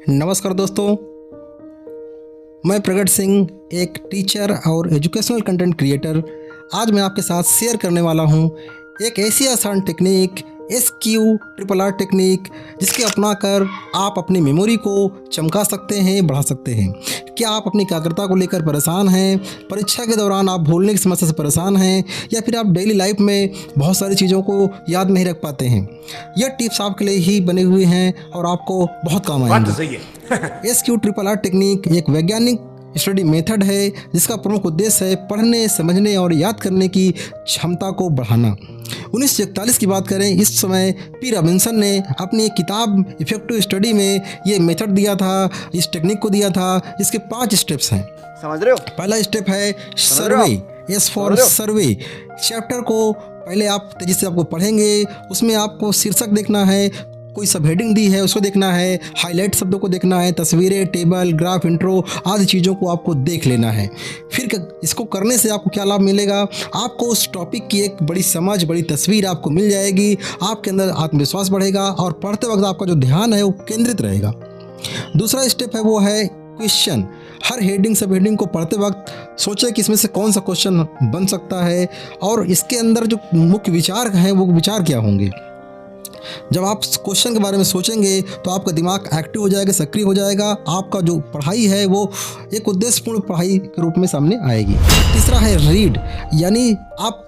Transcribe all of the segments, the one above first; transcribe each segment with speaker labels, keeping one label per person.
Speaker 1: नमस्कार दोस्तों, मैं प्रगट सिंह, एक टीचर और एजुकेशनल कंटेंट क्रिएटर। आज मैं आपके साथ शेयर करने वाला हूं एक ऐसी आसान टेक्निक SQRRR टेक्निक, जिसके अपनाकर आप अपनी मेमोरी को चमका सकते हैं, बढ़ा सकते हैं। क्या आप अपनी एकाग्रता को लेकर परेशान हैं, परीक्षा के दौरान आप भूलने की समस्या से परेशान हैं, या फिर आप डेली लाइफ में बहुत सारी चीज़ों को याद नहीं रख पाते हैं? यह टिप्स आपके लिए ही बने हुए हैं और आपको बहुत काम आएंगे। SQRRR टेक्निक एक वैज्ञानिक स्टडी मेथड है, जिसका प्रमुख उद्देश्य है पढ़ने, समझने और याद करने की क्षमता को बढ़ाना। 1941 की बात करें, इस समय पी रॉबिन्सन ने अपनी एक किताब इफेक्टिव स्टडी में ये मेथड दिया था, इस टेक्निक को दिया था। इसके 5 स्टेप्स हैं, समझ रहे हो? पहला स्टेप है सर्वे, S फॉर सर्वे। चैप्टर को पहले आप तेजी से आपको पढ़ेंगे, उसमें आपको शीर्षक देखना है, कोई सब हेडिंग दी है उसको देखना है, हाईलाइट शब्दों को देखना है, तस्वीरें, टेबल, ग्राफ, इंट्रो आदि चीज़ों को आपको देख लेना है। फिर इसको करने से आपको क्या लाभ मिलेगा? आपको उस टॉपिक की एक बड़ी समझ, बड़ी तस्वीर आपको मिल जाएगी। आपके अंदर आत्मविश्वास बढ़ेगा और पढ़ते वक्त आपका जो ध्यान है वो केंद्रित रहेगा। दूसरा स्टेप है वो है क्वेश्चन। हर हेडिंग, सब हेडिंग को पढ़ते वक्त सोचें कि इसमें से कौन सा क्वेश्चन बन सकता है और इसके अंदर जो मुख्य विचार हैं वो विचार क्या होंगे। जब आप क्वेश्चन के बारे में सोचेंगे तो आपका दिमाग एक्टिव हो जाएगा, सक्रिय हो जाएगा। आपका जो पढ़ाई है वो एक उद्देश्यपूर्ण पढ़ाई के रूप में सामने आएगी। तीसरा है रीड, यानी आप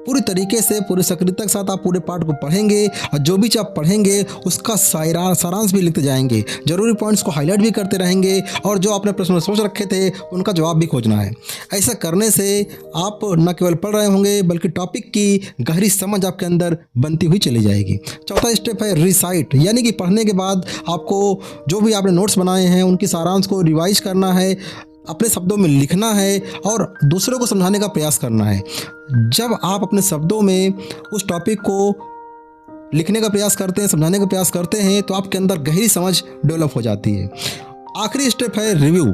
Speaker 1: पूरी तरीके से, पूरी सक्रियता के साथ आप पूरे पाठ को पढ़ेंगे और जो भी आप पढ़ेंगे उसका सारांश भी लिखते जाएंगे, जरूरी पॉइंट्स को हाईलाइट भी करते रहेंगे और जो आपने प्रश्न में सोच रखे थे उनका जवाब भी खोजना है। ऐसा करने से आप न केवल पढ़ रहे होंगे बल्कि टॉपिक की गहरी समझ आपके अंदर बनती हुई चली जाएगी। चौथा स्टेप है रिसाइट, यानी कि पढ़ने के बाद आपको जो भी आपने नोट्स बनाए हैं उनकी सारांश को रिवाइज करना है, अपने शब्दों में लिखना है और दूसरों को समझाने का प्रयास करना है। जब आप अपने शब्दों में उस टॉपिक को लिखने का प्रयास करते हैं, समझाने का प्रयास करते हैं, तो आपके अंदर गहरी समझ डेवलप हो जाती है। आखिरी स्टेप है रिव्यू,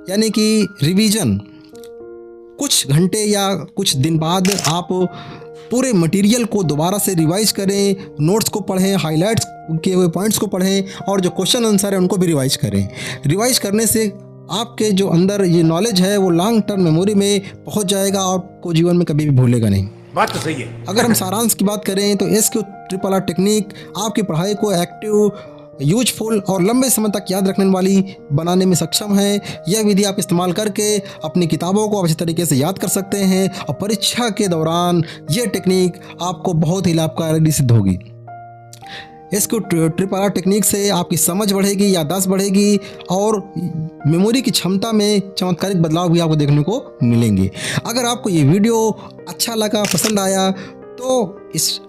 Speaker 1: यानी कि रिवीजन। कुछ घंटे या कुछ दिन बाद आप पूरे मटेरियल को दोबारा से रिवाइज करें, नोट्स को पढ़ें, हाईलाइट्स किए हुए पॉइंट्स को पढ़ें और जो क्वेश्चन आंसर है उनको भी रिवाइज करें। रिवाइज करने से आपके जो अंदर ये नॉलेज है वो लॉन्ग टर्म मेमोरी में पहुंच जाएगा और को जीवन में कभी भी भूलेगा नहीं।
Speaker 2: बात तो सही है।
Speaker 1: अगर हम सारांश की बात करें तो SQRRR टेक्निक आपकी पढ़ाई को एक्टिव, यूजफुल और लंबे समय तक याद रखने वाली बनाने में सक्षम है। यह विधि आप इस्तेमाल करके अपनी किताबों को अच्छे तरीके से याद कर सकते हैं और परीक्षा के दौरान यह टेक्निक आपको बहुत ही लाभकारी सिद्ध होगी। SQRRR टेक्निक से आपकी समझ बढ़ेगी, याददाश्त बढ़ेगी और मेमोरी की क्षमता में चमत्कारिक बदलाव भी आपको देखने को मिलेंगे। अगर आपको ये वीडियो अच्छा लगा, पसंद आया, तो इस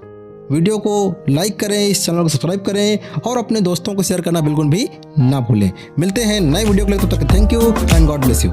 Speaker 1: वीडियो को लाइक करें, इस चैनल को सब्सक्राइब करें और अपने दोस्तों को शेयर करना बिल्कुल भी ना भूलें। मिलते हैं नए वीडियो के लिए, तब तक thank you and God bless you.